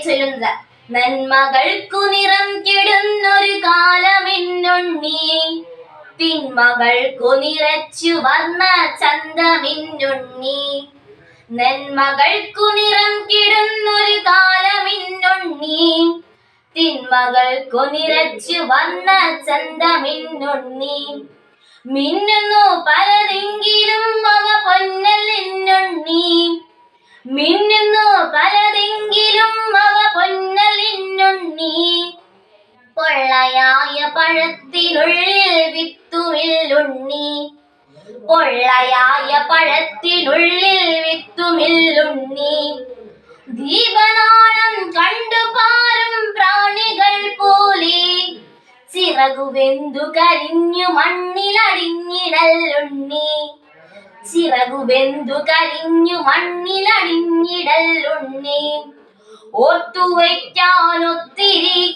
ചൊല്ലുന്നത്. നന്മകൾക്കു നിറം കെടുന്നൊരു കാലമിന്നുണ്ണി, തിന്മകൾക്കു നിറച്ചു വർണ്ണ ചന്തമിന്നുണ്ണി. നന്മകൾക്കു നിറം കെടുന്നൊരു കാലമിന്നുണ്ണി, തിന്മകൾക്കു നിറച്ചു വർണ്ണ ചന്തമിന്നുണ്ണി. മിന്നുന്നു പലതെങ്കിലും അവ പൊന്നലിന്നുണ്ണി, മിന്നുന്നു പലതെങ്കിലും അവ പൊന്നലിന്നുണ്ണി. പൊള്ളയായ പഴത്തിനുള്ളിൽ വിത്തുമില്ലുണ്ണി, പൊള്ളയായ പഴത്തിനുള്ളിൽ വിത്തുമില്ലുണ്ണി. ദീപനാളം കണ്ടു പാറും പ്രാണികൾ പോലെ ചിറകുവെന്തു കരിഞ്ഞു മണ്ണിലടിഞ്ഞിടലുണ്ണി, ചിറകുവെന്തു കരിഞ്ഞു മണ്ണിലടിഞ്ഞിടലുണ്ണി. ഓർത്തുവയ്ക്കാനൊത്തിരി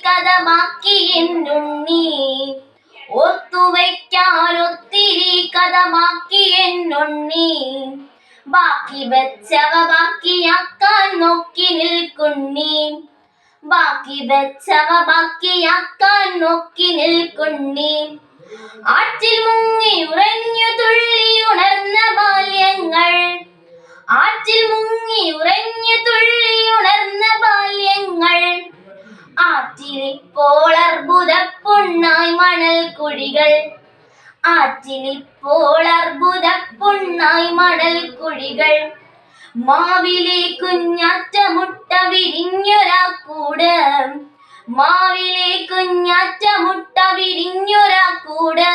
കഥമാക്കി എന്നുണ്ണി, ഓർത്തുവയ്ക്കാനൊത്തിരി കഥമാക്കി എന്നുണ്ണി. ബാക്കി വെച്ചവ ബാക്കിയാക്കാൻ നോക്കി നിൽക്കുണ്ണി, ബാക്കി വെച്ചവ ബാക്കിയാക്കാൻ നോക്കി നിൽക്കുണ്ണി. ആറ്റിൽ മുങ്ങി ഉറഞ്ഞു തുള്ളി ഉണർന്ന ബാല്യങ്ങൾ, ആറ്റിൽ മുങ്ങി ഉറഞ്ഞു തുള്ളി ഉണർന്ന ബാല്യങ്ങൾ. ആറ്റിലിപ്പോൾ അർബുദപ്പുണ്ണായി മണൽക്കുഴികൾ, ആറ്റിലിപ്പോൾ അർബുദപ്പുണ്ണായി മണൽക്കുഴികൾ. മാവിലെ കുഞ്ഞാറ്റ മുട്ട വിരിഞ്ഞൊരാക്കൂട്, മാവിലെ കുഞ്ഞാറ്റ മുട്ട വിരിഞ്ഞൊരാക്കൂട്.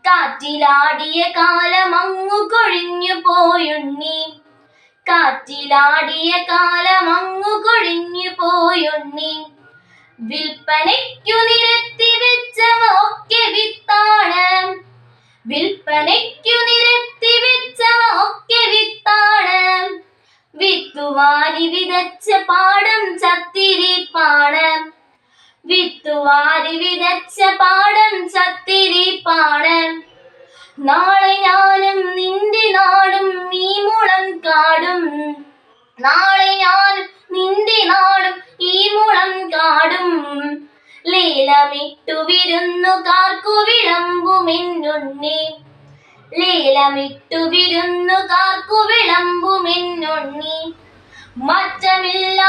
കാറ്റിലാടിയ കാലമങ്ങു കൊഴിഞ്ഞു പോയുണ്ണി, കാറ്റിലാടിയ കാലമങ്ങു കൊഴിഞ്ഞു പോയുണ്ണി. വിൽപ്പനയ്ക്കു നിരത്തി വെച്ചവ ഒക്കെ വിത്താണ്, വിൽപ്പനയ്ക്കു നിരത്തി വെച്ചവ ഒക്കെ വിത്താണ്. വിത്തുവാരി വിതച്ച പാടം ചത്തിരിപ്പാണ്, വിത്തുവാരി വിതച്ച പാടം ചത്തിരിപ്പാണ്. നാളെ ഞാനും നിന്റെ നാടും ഈ മുളം കാടും, നാളെ ഞാനും നിന്റെ നാടും ഈ മുളം കാടും. ലേലമിട്ടു വിരുന്നുകാർക്കു വിളമ്പുമെന്നുണ്ണി, ലേലമിട്ടു വിരുന്നുകാർക്കു വിളമ്പുമെന്നുണ്ണി. മാറ്റമില്ല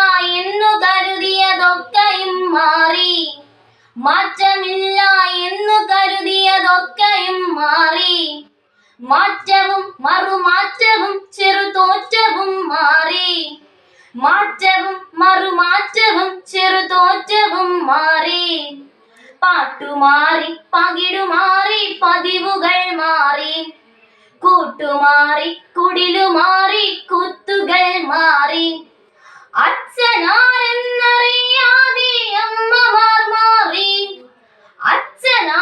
എന്നു കരുതിയതൊക്കെയും മാറി, മാറ്റമില്ല എന്നു കരുതിയതൊക്കെയും മാറി. മാറ്റവും മറുമാറ്റവും ചെറുതോറ്റവും മാറി, മാറ്റവും മറുമാറ്റവും ചെറുതോറ്റവും മാറി. പാട്ടുമാറി പകിടുമാറി പതിവുകൾ മാറി, കൂട്ടുമാറി കുടിലുമാറി കുത്തുകൾ മാറി. അച്ഛനാരെന്നറിയാതെ അമ്മമാർ മാറി, അച്ഛനാരെന്നറിയാതെ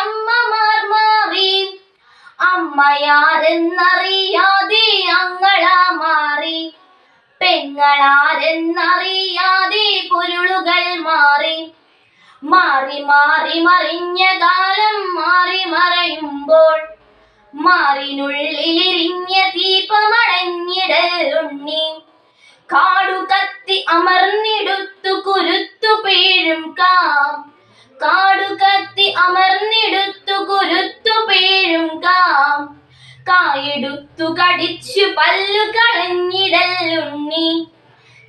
അമ്മമാർ മാറി. അമ്മയാരെന്നറിയാതെ അങ്ങളാ മാറി, പെങ്ങളാരെന്നറിയാതെ പൊരുളുകൾ മാറി. മാറി മാറി മറിഞ്ഞ കാലം മാറി മറയുമ്പോൾ മാറിനുള്ളിലിരിഞ്ഞ ദീപമണഞ്ഞിടലുണ്ണി. കാടു കത്തി അമർന്നിടുത്തു കുരുത്തു പേഴും കാം, കാടു കത്തി അമർന്നിടുത്തു കുരുത്തു പേഴും കാം. കായെടുത്തു കടിച്ചു പല്ലു കളഞ്ഞിടലുണ്ണി,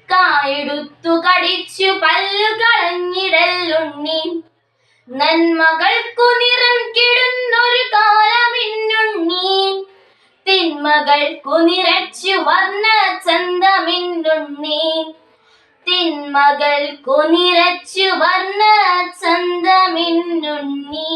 കായെടുത്തു കടിച്ചു പല്ലു കളഞ്ഞിടലുണ്ണി. നന്മകൾക്കു നിറം കെടുന്നൊരു കാലമിന്നുണ്ണി, തിന്മകൾക്കു നിറച്ചു വർണ്ണ ചന്തമിന്നുണ്ണി, തിന്മകൾക്കു നിറച്ചു വർണ്ണ ചന്തമിന്നുണ്ണി.